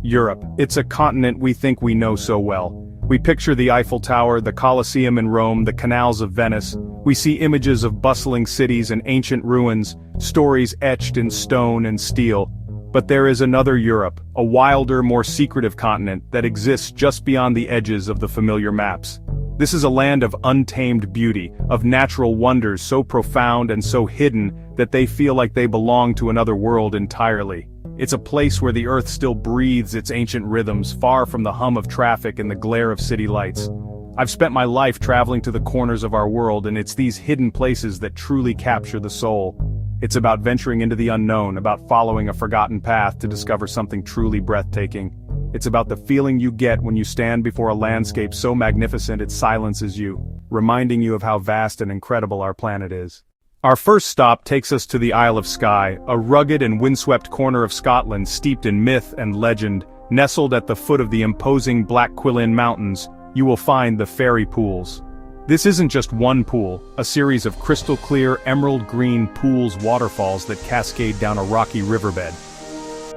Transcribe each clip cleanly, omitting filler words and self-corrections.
Europe. It's a continent we think we know so well. We picture the Eiffel Tower, the Colosseum in Rome, the canals of Venice. We see images of bustling cities and ancient ruins, stories etched in stone and steel. But there is another Europe, a wilder, more secretive continent that exists just beyond the edges of the familiar maps. This is a land of untamed beauty, of natural wonders so profound and so hidden that they feel like they belong to another world entirely. It's a place where the earth still breathes its ancient rhythms, far from the hum of traffic and the glare of city lights. I've spent my life traveling to the corners of our world, and it's these hidden places that truly capture the soul. It's about venturing into the unknown, about following a forgotten path to discover something truly breathtaking. It's about the feeling you get when you stand before a landscape so magnificent it silences you, reminding you of how vast and incredible our planet is. Our first stop takes us to the Isle of Skye, a rugged and windswept corner of Scotland steeped in myth and legend. Nestled at the foot of the imposing Black Quilin Mountains, you will find the fairy pools. This isn't just one pool, a series of crystal-clear, emerald-green pools waterfalls that cascade down a rocky riverbed.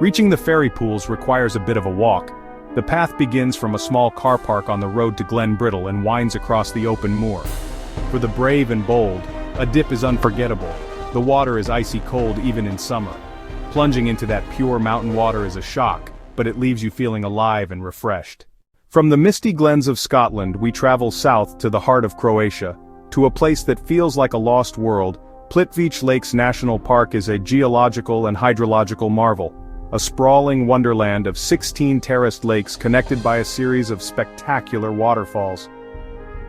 Reaching the fairy pools requires a bit of a walk. The path begins from a small car park on the road to Glen Brittle and winds across the open moor. For the brave and bold, a dip is unforgettable. The water is icy cold even in summer. Plunging into that pure mountain water is a shock, but it leaves you feeling alive and refreshed. From the misty glens of Scotland we travel south to the heart of Croatia, to a place that feels like a lost world. Plitvice Lakes National Park is a geological and hydrological marvel, a sprawling wonderland of 16 terraced lakes connected by a series of spectacular waterfalls.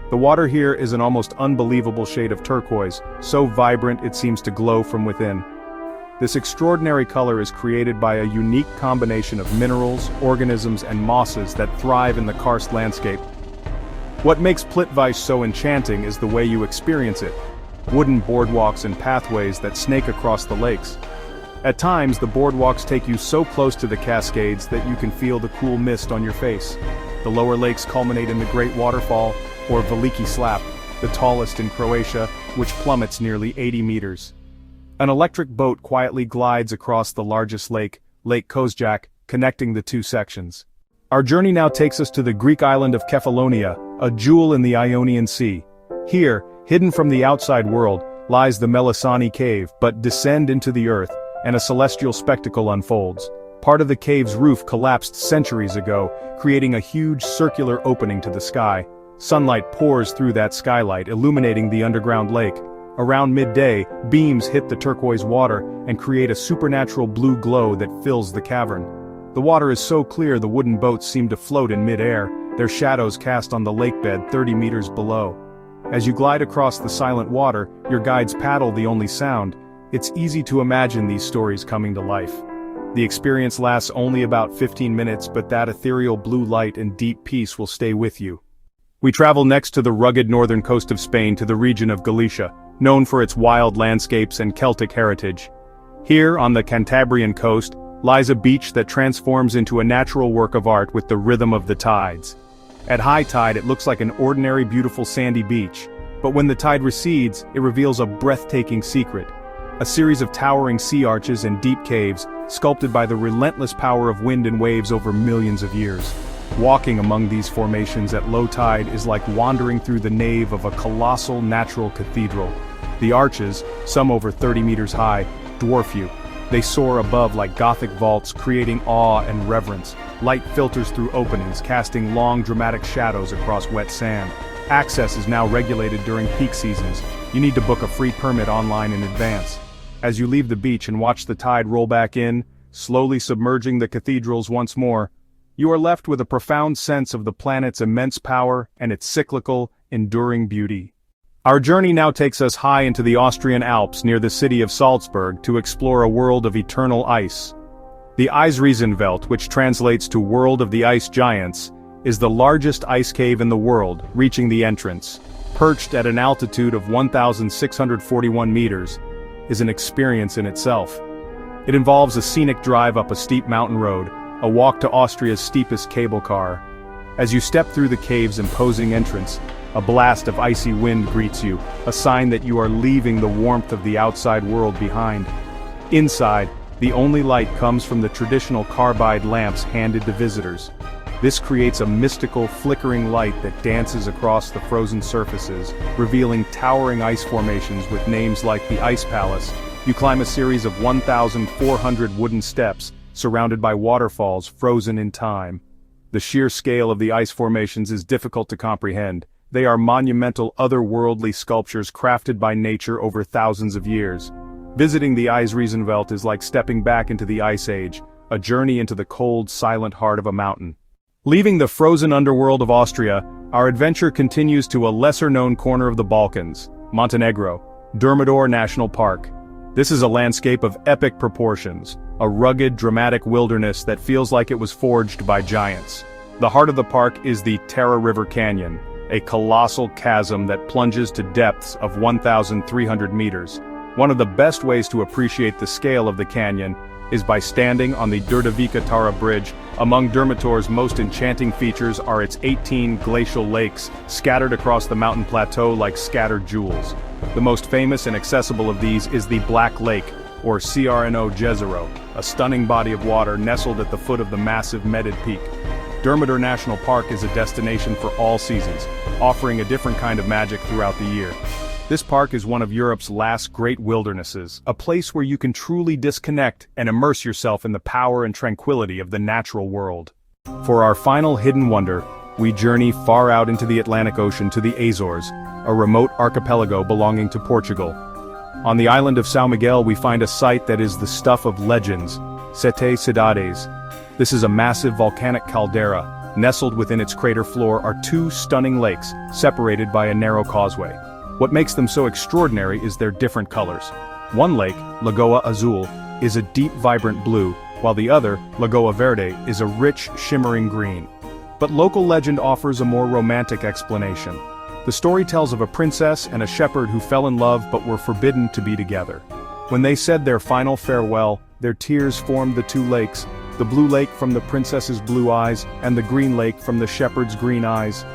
The water here is an almost unbelievable shade of turquoise, so vibrant it seems to glow from within. This extraordinary color is created by a unique combination of minerals, organisms and mosses that thrive in the karst landscape. What makes Plitvice so enchanting is the way you experience it. Wooden boardwalks and pathways that snake across the lakes. At times the boardwalks take you so close to the cascades that you can feel the cool mist on your face. The lower lakes culminate in the Great Waterfall, or Veliki Slap, the tallest in Croatia, which plummets nearly 80 meters. An electric boat quietly glides across the largest lake, Lake Kozjak, connecting the two sections. Our journey now takes us to the Greek island of Kefalonia, a jewel in the Ionian Sea. Here, hidden from the outside world, lies the Melisani cave, but descend into the earth, and a celestial spectacle unfolds. Part of the cave's roof collapsed centuries ago, creating a huge circular opening to the sky. Sunlight pours through that skylight, illuminating the underground lake. Around midday, beams hit the turquoise water and create a supernatural blue glow that fills the cavern. The water is so clear the wooden boats seem to float in mid-air, their shadows cast on the lakebed 30 meters below. As you glide across the silent water, your guides paddle the only sound. It's easy to imagine these stories coming to life. The experience lasts only about 15 minutes, but that ethereal blue light and deep peace will stay with you. We travel next to the rugged northern coast of Spain to the region of Galicia, known for its wild landscapes and Celtic heritage. Here, on the Cantabrian coast, lies a beach that transforms into a natural work of art with the rhythm of the tides. At high tide it looks like an ordinary beautiful sandy beach, but when the tide recedes, it reveals a breathtaking secret. A series of towering sea arches and deep caves, sculpted by the relentless power of wind and waves over millions of years. Walking among these formations at low tide is like wandering through the nave of a colossal natural cathedral. The arches, some over 30 meters high, dwarf you. They soar above like Gothic vaults, creating awe and reverence. Light filters through openings, casting long dramatic shadows across wet sand. Access is now regulated during peak seasons. You need to book a free permit online in advance. As you leave the beach and watch the tide roll back in, slowly submerging the cathedrals once more, you are left with a profound sense of the planet's immense power and its cyclical, enduring beauty. Our journey now takes us high into the Austrian Alps near the city of Salzburg to explore a world of eternal ice. The Eisriesenwelt, which translates to World of the Ice Giants, is the largest ice cave in the world, reaching the entrance. Perched at an altitude of 1,641 meters, is an experience in itself. It involves a scenic drive up a steep mountain road, a walk to Austria's steepest cable car. As you step through the cave's imposing entrance, a blast of icy wind greets you, a sign that you are leaving the warmth of the outside world behind. Inside, The only light comes from the traditional carbide lamps handed to visitors. This creates a mystical, flickering light that dances across the frozen surfaces, revealing towering ice formations with names like the Ice Palace. You climb a series of 1,400 wooden steps, surrounded by waterfalls frozen in time. The sheer scale of the ice formations is difficult to comprehend. They are monumental, otherworldly sculptures crafted by nature over thousands of years. Visiting the Eisriesenwelt is like stepping back into the Ice Age, a journey into the cold, silent heart of a mountain. Leaving the frozen underworld of Austria, our adventure continues to a lesser-known corner of the Balkans, Montenegro, Dermador National Park. This is a landscape of epic proportions, a rugged, dramatic wilderness that feels like it was forged by giants. The heart of the park is the Tara River Canyon, a colossal chasm that plunges to depths of 1,300 meters. One of the best ways to appreciate the scale of the canyon is by standing on the Đurđavica Tara Bridge. Among Dermator's most enchanting features are its 18 glacial lakes, scattered across the mountain plateau like scattered jewels. The most famous and accessible of these is the Black Lake, or Crno Jezero, a stunning body of water nestled at the foot of the massive Medid Peak. Dermador National Park is a destination for all seasons, offering a different kind of magic throughout the year. This park is one of Europe's last great wildernesses, a place where you can truly disconnect and immerse yourself in the power and tranquility of the natural world. For our final hidden wonder, we journey far out into the Atlantic Ocean to the Azores, a remote archipelago belonging to Portugal. On the island of São Miguel we find a site that is the stuff of legends, Sete Cidades. This is a massive volcanic caldera. Nestled within its crater floor are two stunning lakes, separated by a narrow causeway. What makes them so extraordinary is their different colors. One lake, Lagoa Azul, is a deep vibrant blue, while the other, Lagoa Verde, is a rich, shimmering green. But local legend offers a more romantic explanation. The story tells of a princess and a shepherd who fell in love but were forbidden to be together. When they said their final farewell, their tears formed the two lakes, the blue lake from the princess's blue eyes and the green lake from the shepherd's green eyes.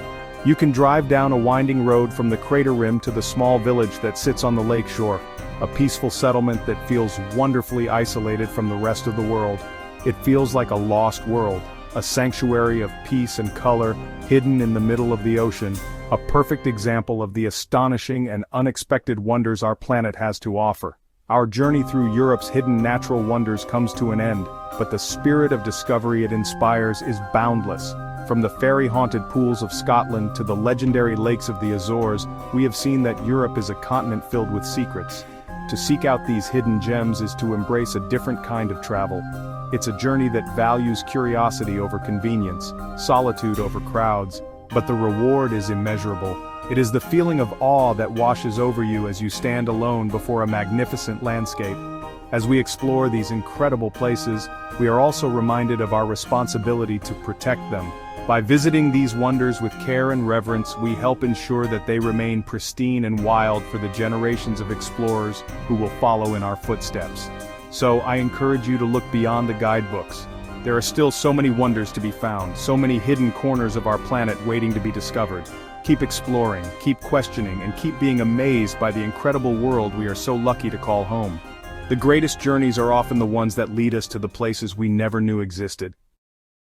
You can drive down a winding road from the crater rim to the small village that sits on the lake shore, a peaceful settlement that feels wonderfully isolated from the rest of the world. It feels like a lost world, a sanctuary of peace and color, hidden in the middle of the ocean, a perfect example of the astonishing and unexpected wonders our planet has to offer. Our journey through Europe's hidden natural wonders comes to an end, but the spirit of discovery it inspires is boundless. From the fairy-haunted pools of Scotland to the legendary lakes of the Azores, we have seen that Europe is a continent filled with secrets. To seek out these hidden gems is to embrace a different kind of travel. It's a journey that values curiosity over convenience, solitude over crowds, but the reward is immeasurable. It is the feeling of awe that washes over you as you stand alone before a magnificent landscape. As we explore these incredible places, we are also reminded of our responsibility to protect them. By visiting these wonders with care and reverence, we help ensure that they remain pristine and wild for the generations of explorers who will follow in our footsteps. So I encourage you to look beyond the guidebooks. There are still so many wonders to be found, so many hidden corners of our planet waiting to be discovered. Keep exploring, keep questioning, and keep being amazed by the incredible world we are so lucky to call home. The greatest journeys are often the ones that lead us to the places we never knew existed.